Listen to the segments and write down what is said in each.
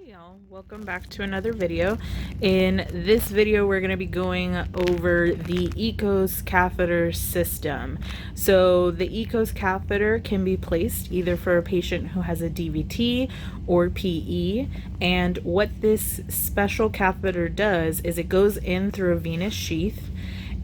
Hey y'all, welcome back to another video. In this video we're going to be going over the EKOS catheter system. So the EKOS catheter can be placed either for a patient who has a DVT or PE, and what this special catheter does is it goes in through a venous sheath.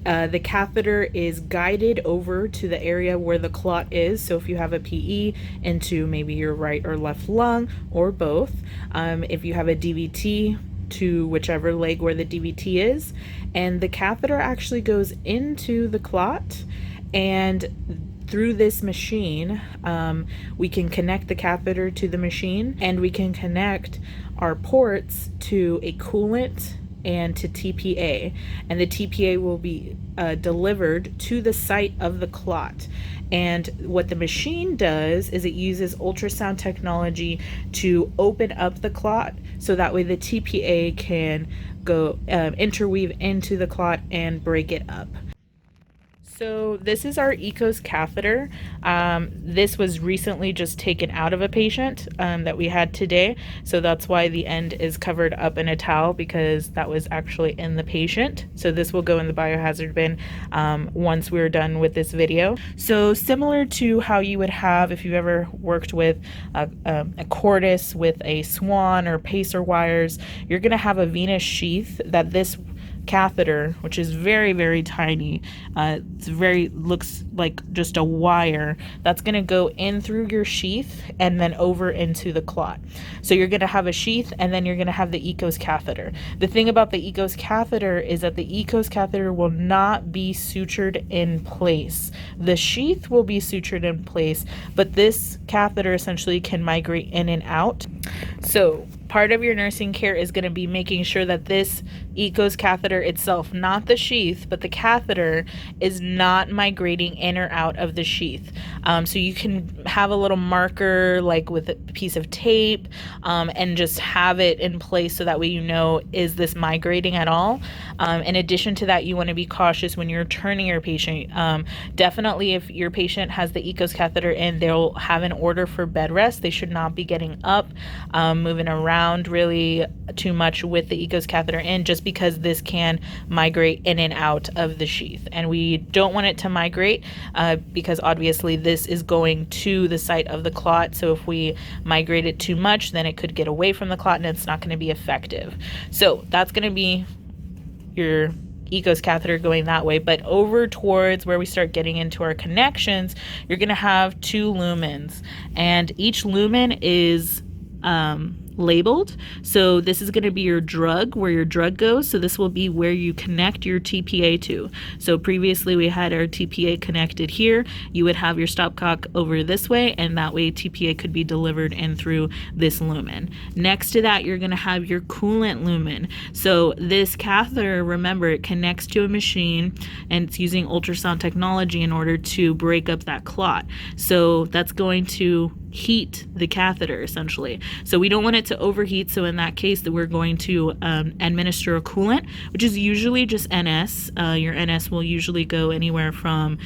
The catheter is guided over to the area where the clot is. So if you have a PE, into maybe your right or left lung or both. If you have a DVT, to whichever leg where the DVT is. And the catheter actually goes into the clot, and through this machine, we can connect the catheter to the machine, and we can connect our ports to a coolant and to TPA, and the TPA will be delivered to the site of the clot. And what the machine does is it uses ultrasound technology to open up the clot, so that way the TPA can go interweave into the clot and break it up. So this is our EKOS catheter. This was recently just taken out of a patient that we had today. So that's why the end is covered up in a towel, because that was actually in the patient. So this will go in the biohazard bin once we're done with this video. So similar to how you would have if you've ever worked with a cordis with a swan or pacer wires, you're going to have a venous sheath that this catheter, which is very, very tiny, looks like just a wire that's going to go in through your sheath and then over into the clot. So you're going to have a sheath, and then you're going to have the EKOS catheter. The thing about the EKOS catheter is that the EKOS catheter will not be sutured in place. The sheath will be sutured in place, but this catheter essentially can migrate in and out. So part of your nursing care is going to be making sure that this EKOS catheter itself, not the sheath, but the catheter, is not migrating in or out of the sheath. So you can have a little marker like with a piece of tape and just have it in place so that way you know, is this migrating at all? In addition to that, you want to be cautious when you're turning your patient. Definitely if your patient has the EKOS catheter in, they'll have an order for bed rest. They should not be getting up, moving around really too much with the EKOS catheter in, just because this can migrate in and out of the sheath, and we don't want it to migrate because obviously this is going to the site of the clot. So if we migrate it too much, then it could get away from the clot and it's not going to be effective. So that's going to be your EKOS catheter going that way. But over towards where we start getting into our connections, you're going to have 2 lumens, and each lumen is labeled. So this is going to be your drug, where your drug goes. So this will be where you connect your TPA to. So previously we had our TPA connected here. You would have your stopcock over this way, and that way TPA could be delivered in through this lumen. Next to that, you're going to have your coolant lumen. So this catheter, remember, it connects to a machine, and it's using ultrasound technology in order to break up that clot. So that's going to heat the catheter essentially. So we don't want it to overheat. So in that case, that we're going to administer a coolant, which is usually just NS. Your NS will usually go anywhere from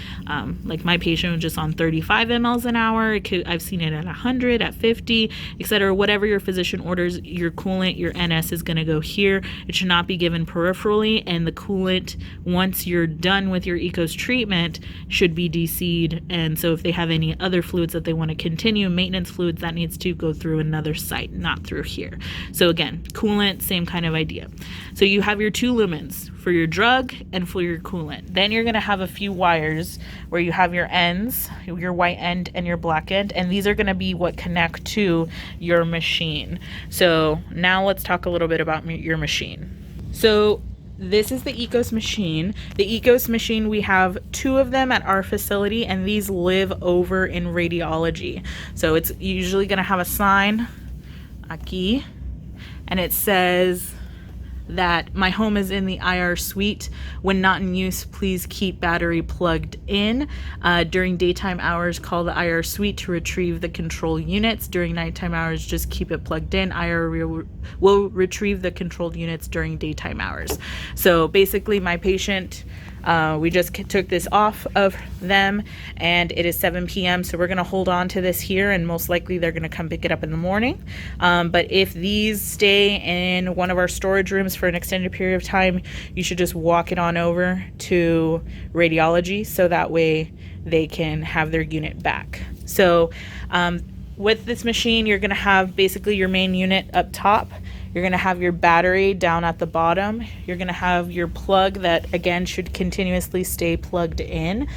like my patient was just on 35 mLs an hour. I've seen it at 100, at 50, etc. Whatever your physician orders, your coolant, your NS is going to go here. It should not be given peripherally, and the coolant, once you're done with your EKOS treatment, should be DC'd. And so if they have any other fluids that they want to continue, maintenance fluids, that needs to go through another site, not through here. So again, coolant, same kind of idea. So you have your 2 lumens for your drug and for your coolant. Then you're going to have a few wires where you have your ends, your white end and your black end, and these are going to be what connect to your machine. So now let's talk a little bit about your machine. So this is the EKOS machine. The EKOS machine, we have 2 of them at our facility, and these live over in radiology. So it's usually going to have a sign aquí, and it says that my home is in the IR suite. When not in use, please keep battery plugged in. During daytime hours, call the IR suite to retrieve the control units. During nighttime hours, just keep it plugged in. IR will retrieve the controlled units during daytime hours. So basically my patient We just took this off of them, and it is 7 p.m. So we're going to hold on to this here, and most likely they're going to come pick it up in the morning. But if these stay in one of our storage rooms for an extended period of time, you should just walk it on over to radiology, so that way they can have their unit back. So with this machine, you're going to have basically your main unit up top. You're going to have your battery down at the bottom. You're going to have your plug that, again, should continuously stay plugged in.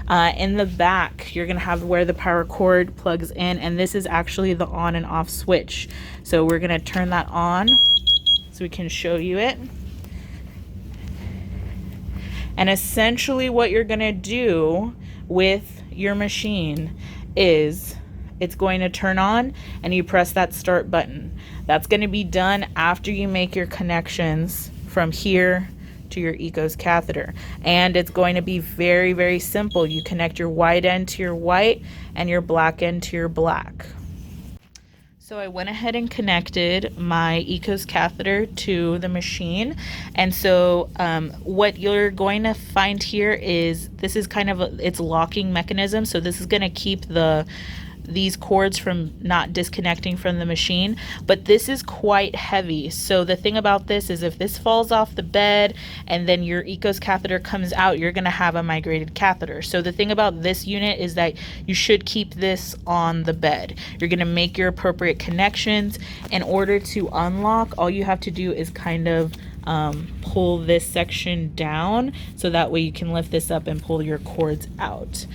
In the back, you're going to have where the power cord plugs in, and this is actually the on and off switch. So we're going to turn that on so we can show you it. And essentially what you're going to do with your machine is it's going to turn on, and you press that start button. That's going to be done after you make your connections from here to your EKOS catheter. And it's going to be very, very simple. You connect your white end to your white and your black end to your black. So I went ahead and connected my EKOS catheter to the machine. And so what you're going to find here is this is kind of its locking mechanism. So this is going to keep these cords from not disconnecting from the machine, but this is quite heavy. So the thing about this is if this falls off the bed and then your EKOS catheter comes out, you're going to have a migrated catheter. So the thing about this unit is that you should keep this on the bed. You're going to make your appropriate connections. In order to unlock, all you have to do is kind of pull this section down, so that way you can lift this up and pull your cords out.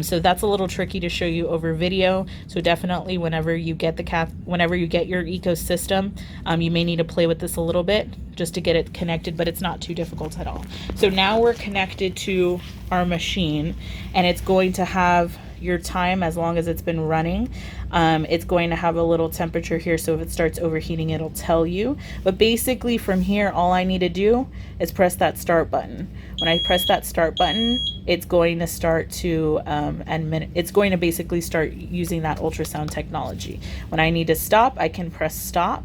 So that's a little tricky to show you over video. So definitely whenever you get your EKOS system, you may need to play with this a little bit just to get it connected, but it's not too difficult at all. So now we're connected to our machine, and it's going to have your time as long as it's been running. It's going to have a little temperature here, so if it starts overheating, it'll tell you. But basically from here, all I need to do is press that start button. When I press that start button, it's going to start to it's going to basically start using that ultrasound technology. When I need to stop, I can press stop.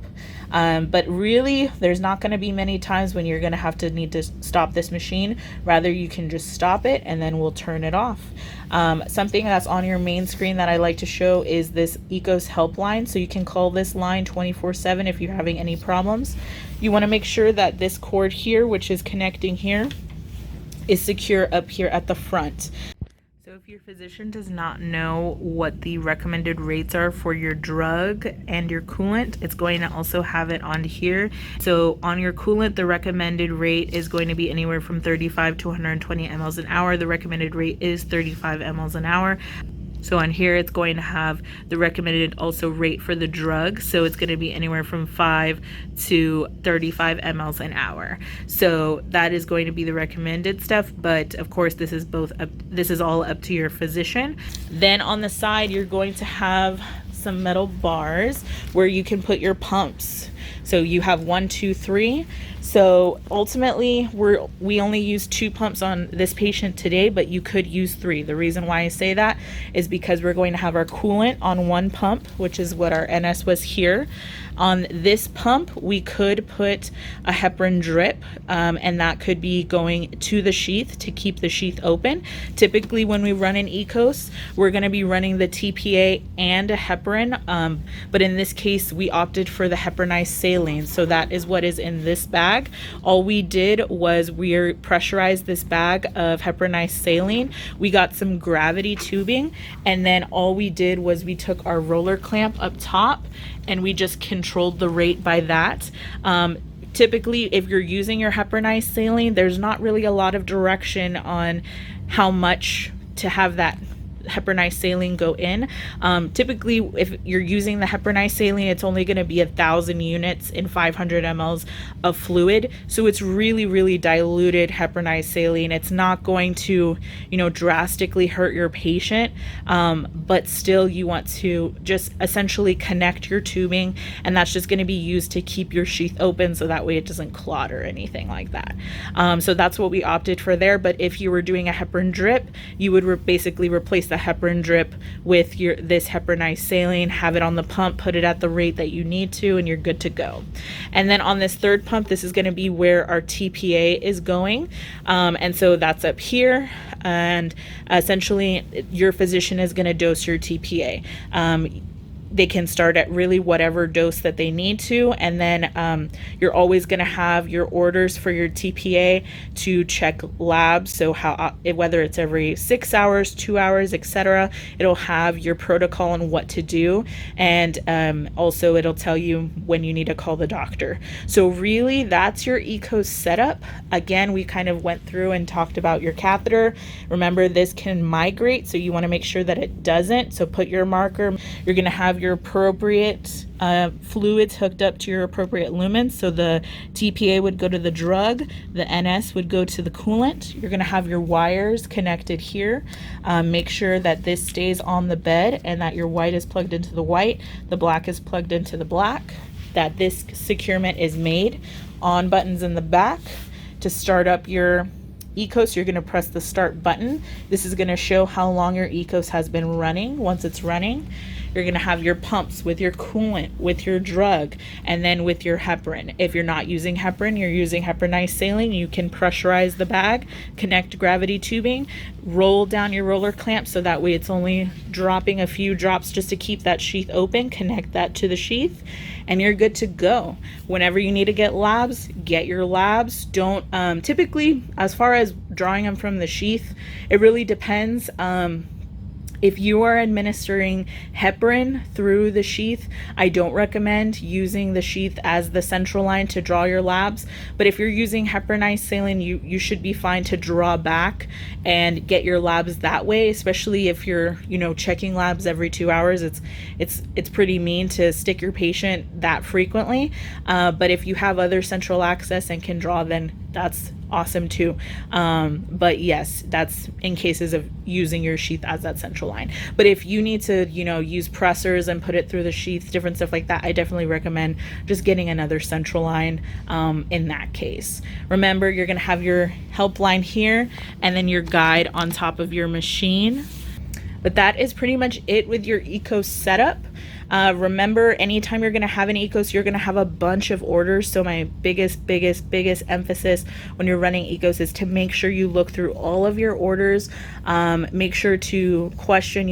But really, there's not going to be many times when you're going to need to stop this machine. Rather, you can just stop it, and then we'll turn it off. Something that's on your main screen that I like to show is this EKOS helpline. So you can call this line 24/7 if you're having any problems. You want to make sure that this cord here, which is connecting here, is secure up here at the front. So if your physician does not know what the recommended rates are for your drug and your coolant, it's going to also have it on here. So on your coolant, the recommended rate is going to be anywhere from 35 to 120 mLs an hour. The recommended rate is 35 mLs an hour. So on here, it's going to have the recommended also rate for the drug. So it's going to be anywhere from 5 to 35 mLs an hour. So that is going to be the recommended stuff. But of course, this is all up to your physician. Then on the side, you're going to have some metal bars where you can put your pumps. So you have 1, 2, 3. So ultimately, we only use 2 pumps on this patient today, but you could use 3. The reason why I say that is because we're going to have our coolant on 1 pump, which is what our NS was here. On this pump, we could put a heparin drip, and that could be going to the sheath to keep the sheath open. Typically, when we run an EKOS, we're going to be running the TPA and a heparin, but in this case, we opted for the heparinized saline. So that is what is in this bag. All we did was we pressurized this bag of heparinized saline. We got some gravity tubing, and then all we did was we took our roller clamp up top and we just controlled the rate by that. Typically, if you're using your heparinized saline, there's not really a lot of direction on how much to have that heparinized saline go in. Typically, if you're using the heparinized saline, it's only going to be 1,000 units in 500 mLs of fluid. So it's really, really diluted heparinized saline. It's not going to, drastically hurt your patient, but still you want to just essentially connect your tubing, and that's just going to be used to keep your sheath open so that way it doesn't clot or anything like that. So that's what we opted for there. But if you were doing a heparin drip, you would basically replace that a heparin drip with this heparinized saline, have it on the pump, put it at the rate that you need to, and you're good to go. And then on this third pump, this is going to be where our TPA is going. And so that's up here. And essentially, your physician is going to dose your TPA. They can start at really whatever dose that they need to, and then you're always going to have your orders for your TPA to check labs. So whether it's every 6 hours, 2 hours, etc., it'll have your protocol and what to do, and also it'll tell you when you need to call the doctor. So really, that's your EKOS setup. Again, we kind of went through and talked about your catheter. Remember, this can migrate, so you want to make sure that it doesn't. So put your marker. You're going to have your appropriate fluids hooked up to your appropriate lumens. So the TPA would go to the drug, the NS would go to the coolant. You're going to have your wires connected here. Make sure that this stays on the bed and that your white is plugged into the white, the black is plugged into the black, that this securement is made. On buttons in the back. To start up your EKOS, you're going to press the start button. This is going to show how long your EKOS has been running. Once it's running, you're going to have your pumps with your coolant, with your drug, and then with your heparin. If you're not using heparin, you're using heparinized saline, you can pressurize the bag, connect gravity tubing, roll down your roller clamp so that way it's only dropping a few drops just to keep that sheath open, connect that to the sheath, and you're good to go. Whenever you need to get labs, get your labs. Don't, typically, as far as drawing them from the sheath, it really depends. If you are administering heparin through the sheath, I don't recommend using the sheath as the central line to draw your labs. But if you're using heparinized saline, you should be fine to draw back and get your labs that way, especially if you're, checking labs every 2 hours. It's pretty mean to stick your patient that frequently. But if you have other central access and can draw, then that's awesome too. But yes, that's in cases of using your sheath as that central line. But if you need to, use pressors and put it through the sheath, different stuff like that, I definitely recommend just getting another central line in that case. Remember, you're going to have your helpline here and then your guide on top of your machine. But that is pretty much it with your EKOS setup. Remember, anytime you're going to have an EKOS, you're going to have a bunch of orders. So my biggest emphasis when you're running EKOS is to make sure you look through all of your orders. Make sure to question,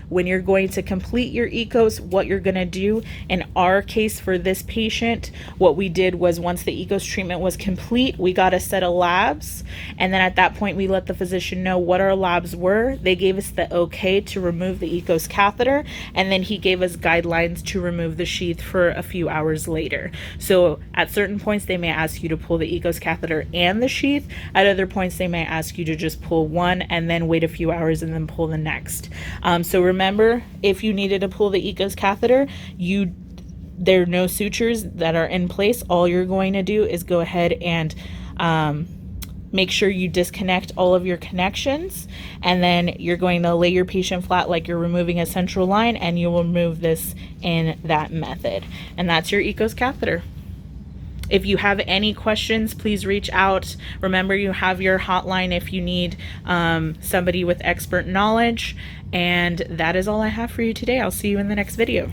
when you're going to complete your EKOS, what you're going to do. In our case for this patient, what we did was once the EKOS treatment was complete, we got a set of labs. And then at that point, we let the physician know what our labs were. They gave us the okay to remove the EKOS catheter. And then he gave us guidelines to remove the sheath for a few hours later. So at certain points, they may ask you to pull the EKOS catheter and the sheath. At other points, they may ask you to just pull one and then wait a few hours and then pull the next. So remember, if you needed to pull the EKOS catheter, there are no sutures that are in place. All you're going to do is go ahead and make sure you disconnect all of your connections, and then you're going to lay your patient flat like you're removing a central line, and you will remove this in that method. And that's your EKOS catheter. If you have any questions, please reach out. Remember, you have your hotline if you need somebody with expert knowledge. And that is all I have for you today. I'll see you in the next video.